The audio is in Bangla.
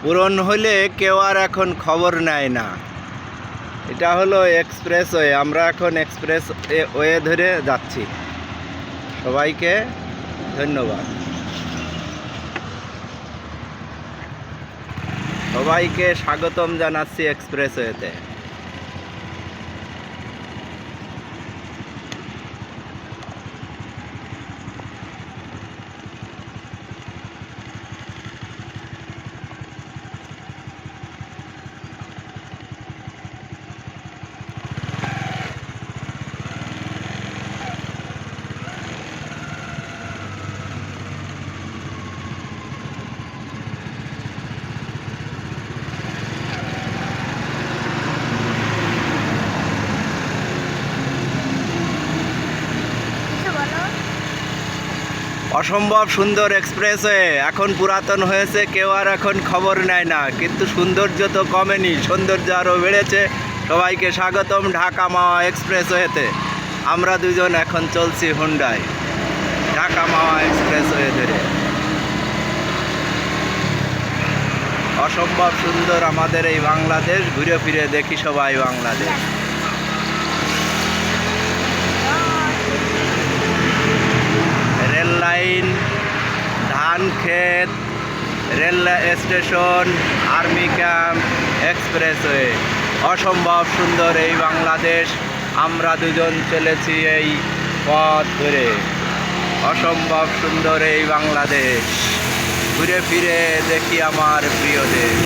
পূরণ হলে কেউ আর এখন খবর নেয় না। এটা হলো এক্সপ্রেসওয়ে, আমরা এখন এক্সপ্রেস ওয়ে ধরে যাচ্ছি। সবাইকে ধন্যবাদ। সবাইকে স্বাগতম জানাচ্ছি এক্সপ্রেসওয়েতে। অসম্ভব সুন্দর এক্সপ্রেসওয়ে, এখন পুরাতন হয়েছে, কেউ আর এখন খবর নেয় না, কিন্তু সৌন্দর্য তো কমেনি, সৌন্দর্য আরও বেড়েছে। সবাইকে স্বাগতম ঢাকা মাওয়া এক্সপ্রেসওয়েতে। আমরা দুজন এখন চলছি হুন্ডায় ঢাকা মাওয়া এক্সপ্রেসওয়ে ধরে। অসম্ভব সুন্দর আমাদের এই বাংলাদেশ, ঘুরে ফিরে দেখি সবাই বাংলাদেশ। রেল লাইন, ধান ক্ষেত, rail station, army camp, expressway, অসম্ভব সুন্দর এই বাংলাদেশ। আমরা দুজন চলেছি এই পথ ধরে। অসম্ভব সুন্দর এই বাংলাদেশ, ঘুরে ফিরে দেখি আমার প্রিয় দেশ।